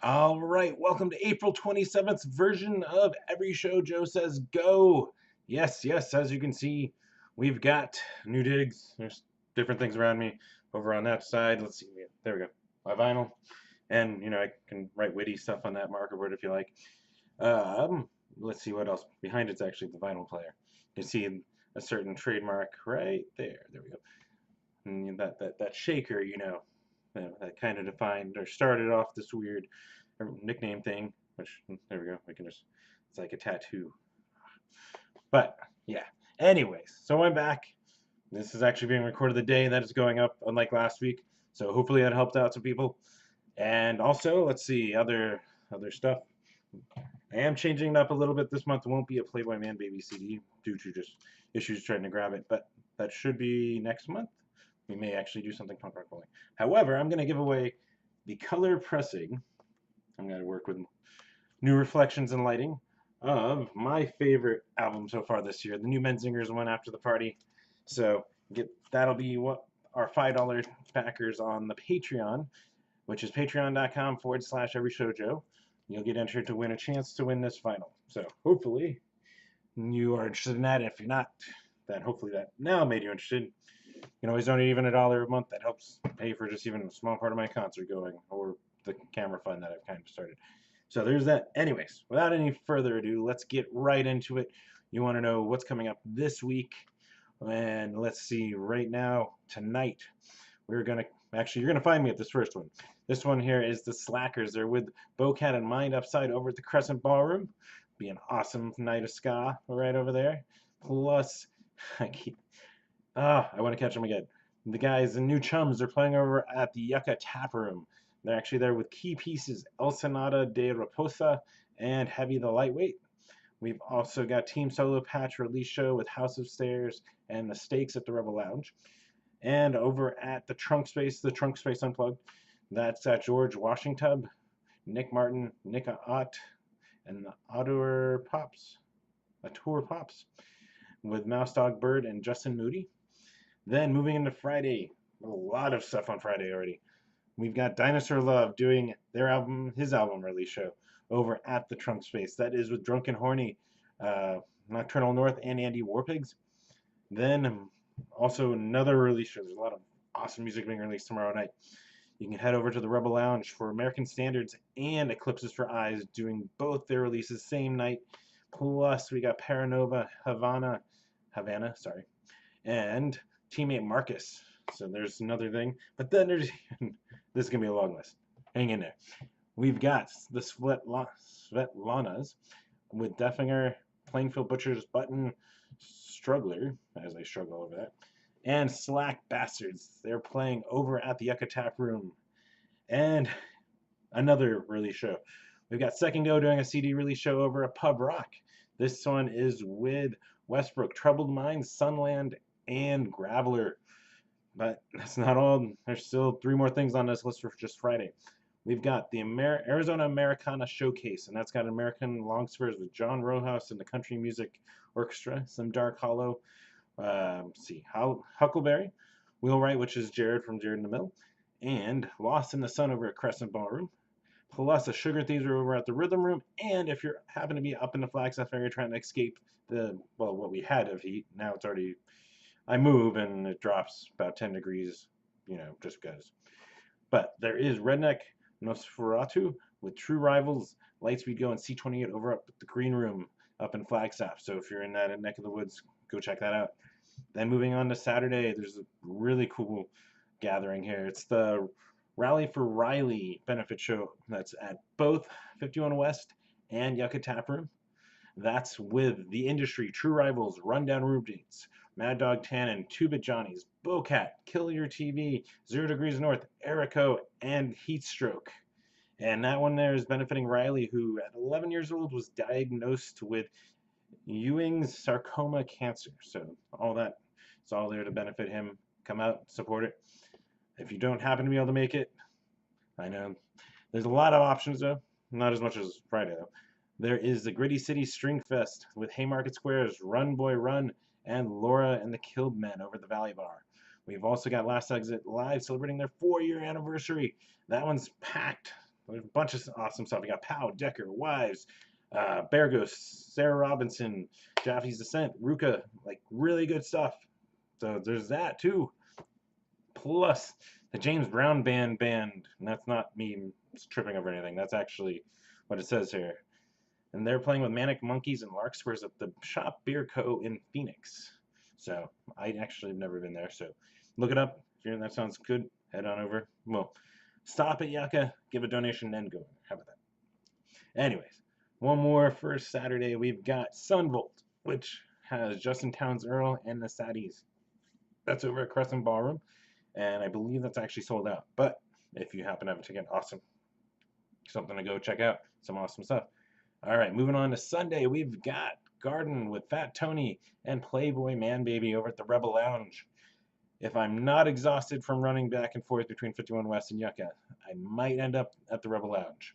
All right, welcome to April 27th version of Every Show Joe Says Go. Yes, yes, as you can see, we've got new digs. There's different things around me over on that side. Let's see, there we go. My vinyl. And, I can write witty stuff on that marker board if you like. Let's see what else. Behind it's actually the vinyl player. You can see a certain trademark right there. There we go. And that shaker, that kind of defined or started off this weird nickname thing, which there we go. We can just it's like a tattoo. But yeah. Anyways, so I'm back. This is actually being recorded the day that is going up, unlike last week. So hopefully that helped out some people. And also, let's see other stuff. I am changing it up a little bit this month. It won't be a Playboy Man Baby CD due to just issues trying to grab it, but that should be next month. We may actually do something punk rock bowling. However, I'm going to give away the color pressing. I'm going to work with new reflections and lighting of my favorite album so far this year, the new Menzingers one, After the Party. So that'll be what our $5 backers on the Patreon, which is patreon.com/everyshowjoe. You'll get entered to win a chance to win this vinyl. So hopefully you are interested in that. If you're not, then hopefully that now made you interested. You can always donate even $1 a month. That helps pay for just even a small part of my concert going or the camera fund that I've kind of started. So there's that. Anyways, without any further ado, let's get right into it. You want to know what's coming up this week. And let's see, right now, tonight, you're going to find me at this first one. This one here is the Slackers. They're with Bocat and Mind Upside over at the Crescent Ballroom. Be an awesome night of ska right over there. Plus, I want to catch them again. The guys, the new chums, they're playing over at the Yucca Tap Room. They're actually there with key pieces El Sonata de Raposa and Heavy the Lightweight. We've also got Team Solo Patch release show with House of Stairs and the Stakes at the Rebel Lounge. And over at the Trunk Space Unplugged, that's at George Washington, Nick Martin, Nick Ott, and the Auteur Pops, with Mouse Dog Bird and Justin Moody. Then moving into Friday, a lot of stuff on Friday already. We've got Dinosaur Love doing his album release show over at the Trunk Space. That is with Drunken Horny, Nocturnal North, and Andy Warpigs. Then also another release show. There's a lot of awesome music being released tomorrow night. You can head over to the Rebel Lounge for American Standards and Eclipses for Eyes doing both their releases same night. Plus, we got Paranova, Havana, and Teammate Marcus. So there's another thing. But then there's this is gonna be a long list. Hang in there. We've got the Svetlanas with Deffinger, Plainfield Butchers, Button, Struggler, as I struggle over that, and Slack Bastards. They're playing over at the Yucca Tap Room. And another release show. We've got Second Go doing a CD release show over at Pub Rock. This one is with Westbrook, Troubled Minds, Sunland, and Graveler. But that's not all. There's still 3 more things on this list for just Friday. We've got the Arizona Americana Showcase, and that's got American Longspurs with John Rojas and the Country Music Orchestra, some Dark Hollow, Huckleberry, Wheelwright, which is Jared from Jared in the Mill, and Lost in the Sun over at Crescent Ballroom. Plus, the Sugar Thieves are over at the Rhythm Room, and if you happen to be up in the Flagstaff area trying to escape what we had of heat, now it's already, I move and it drops about 10 degrees, just because. But there is Redneck Nosferatu with True Rivals, Lightspeed Go, and C28 over up at the Green Room up in Flagstaff. So if you're in that neck of the woods, go check that out. Then moving on to Saturday, there's a really cool gathering here. It's the Rally for Riley benefit show that's at both 51 West and Yucca Tap Room. That's with The Industry, True Rivals, Rundown Roommates, Mad Dog Tannen, Two-Bit Johnnies, Bocat, Kill Your TV, 0 Degrees North, Erico, and Heatstroke. And that one there is benefiting Riley, who at 11 years old was diagnosed with Ewing's sarcoma cancer. So all that is all there to benefit him. Come out, support it. If you don't happen to be able to make it, I know there's a lot of options though. Not as much as Friday though. There is the Gritty City String Fest with Haymarket Squares, Run Boy Run, and Laura and the Killed Men over the Valley Bar. We've also got Last Exit Live celebrating their 4-year anniversary. That one's packed. There's a bunch of awesome stuff. We got Pow, Decker, Wives, Bear Ghost, Sarah Robinson, Jaffe's Descent, Ruka, like really good stuff. So there's that too. Plus the James Brown band, and that's not me tripping over anything. That's actually what it says here. And they're playing with Manic Monkeys and Larkspurs at the Shop Beer Co. in Phoenix. So I actually have never been there. So look it up. If you're, that sounds good, head on over. Well, stop at Yucca, give a donation, and go. How about that? Anyways, one more for Saturday. We've got Sunvolt, which has Justin Townes Earl and the Saddies. That's over at Crescent Ballroom, and I believe that's actually sold out. But if you happen to have a ticket, awesome. Something to go check out. Some awesome stuff. All right, moving on to Sunday, we've got Garden with Fat Tony and Playboy Man Baby over at the Rebel Lounge. If I'm not exhausted from running back and forth between 51 West and Yucca, I might end up at the Rebel Lounge.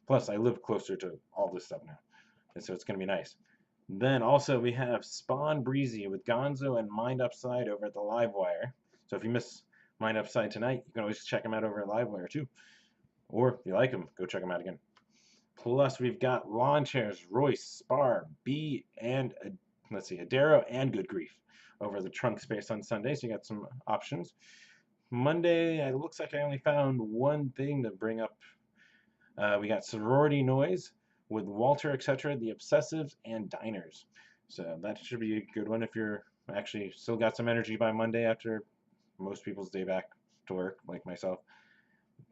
Plus, I live closer to all this stuff now, and so it's going to be nice. Then also we have Spawn Breezy with Gonzo and Mind Upside over at the Livewire. So if you miss Mind Upside tonight, you can always check them out over at Livewire too. Or if you like them, go check them out again. Plus, we've got Lawn Chairs, Royce, Spar, B, and let's see, Adero and Good Grief over the trunk space on Sunday. So you got some options. Monday, it looks like I only found one thing to bring up. We got Sorority Noise with Walter, etc., The Obsessives, and Diners. So that should be a good one if you're actually still got some energy by Monday after most people's day back to work, like myself.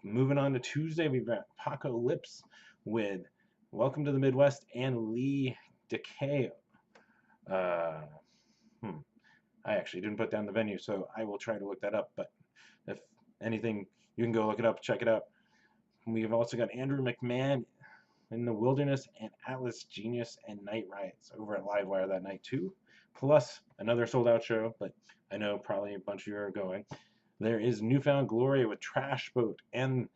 Moving on to Tuesday, we've got Paco Lips with Welcome to the Midwest and Lee Decay. I actually didn't put down the venue, so I will try to look that up. But if anything, you can go look it up, check it out. We've also got Andrew McMahon in the Wilderness and Atlas Genius and Night Riots over at Livewire that night too. Plus another sold out show, but I know probably a bunch of you are going. There is Newfound Glory with Trash Boat, and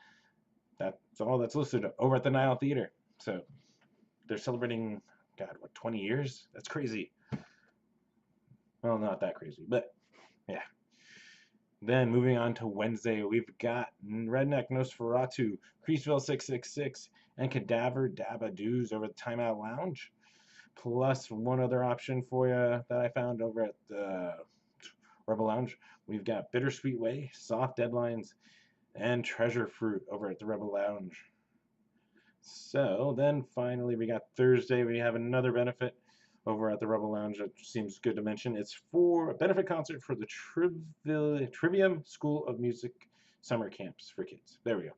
that's all that's listed over at the Nile Theater. So they're celebrating, God, what, 20 years? That's crazy. Well, not that crazy, but yeah. Then moving on to Wednesday, we've got Redneck Nosferatu, Creaseville 666, and Cadaver Dabba Doos over at Timeout Lounge. Plus one other option for you that I found over at the Rebel Lounge. We've got Bittersweet Way, Soft Deadlines, and Treasure Fruit over at the Rebel Lounge. So then finally we got Thursday. We have another benefit over at the Rebel Lounge. It seems good to mention. It's for a benefit concert for the Trivium School of Music summer camps for kids. There we go.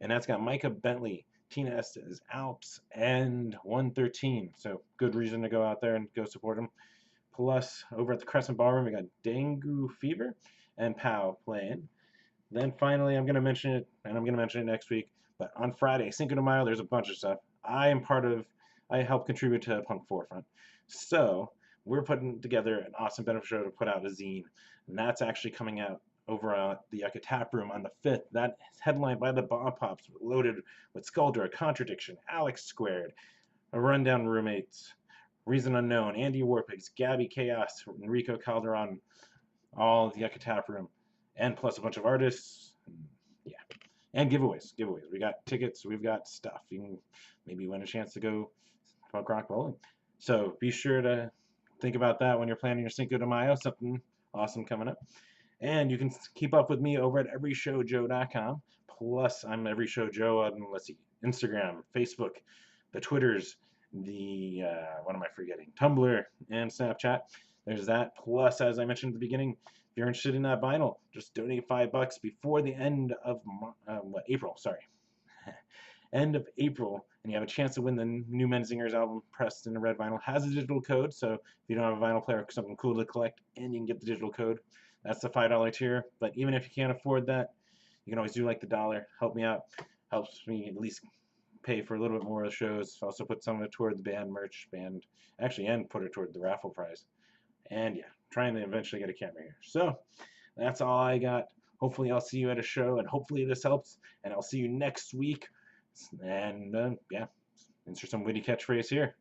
And that's got Micah Bentley, Tina Estes, Alps, and 113. So good reason to go out there and go support them. Plus, over at the Crescent Ballroom, we got Dengue Fever and Pow playing. Then finally, I'm going to mention it, and I'm going to mention it next week. But on Friday, Cinco de Mayo, there's a bunch of stuff. I help contribute to Punk Forefront. So we're putting together an awesome benefit show to put out a zine. And that's actually coming out over at the Yucca Tap Room on the 5th. That is headlined by the Bomb Pops, loaded with Skuldra, Contradiction, Alex Squared, a Rundown Roommates, Reason Unknown, Andy Warpigs, Gabby Chaos, Enrico Calderon, all at the Yucca Tap Room. And plus a bunch of artists. Yeah. And giveaways. We got tickets. We've got stuff. You can maybe win a chance to go punk rock bowling. So be sure to think about that when you're planning your Cinco de Mayo. Something awesome coming up. And you can keep up with me over at everyshowjoe.com. Plus, I'm Every Show Joe on, let's see, Instagram, Facebook, the Twitters, the, what am I forgetting? Tumblr and Snapchat. There's that. Plus, as I mentioned at the beginning, if you're interested in that vinyl, just donate $5 before the end of April. Sorry, end of April, and you have a chance to win the new Menzingers album pressed in a red vinyl. Has a digital code, so if you don't have a vinyl player, something cool to collect, and you can get the digital code. That's the $5 tier. But even if you can't afford that, you can always do like the dollar. Help me out. Helps me at least pay for a little bit more of the shows. Also put some of it toward the band merch, and put it toward the raffle prize. And yeah, trying to eventually get a camera here. So that's all I got. Hopefully I'll see you at a show, and hopefully this helps. And I'll see you next week. And yeah, insert some witty catchphrase here.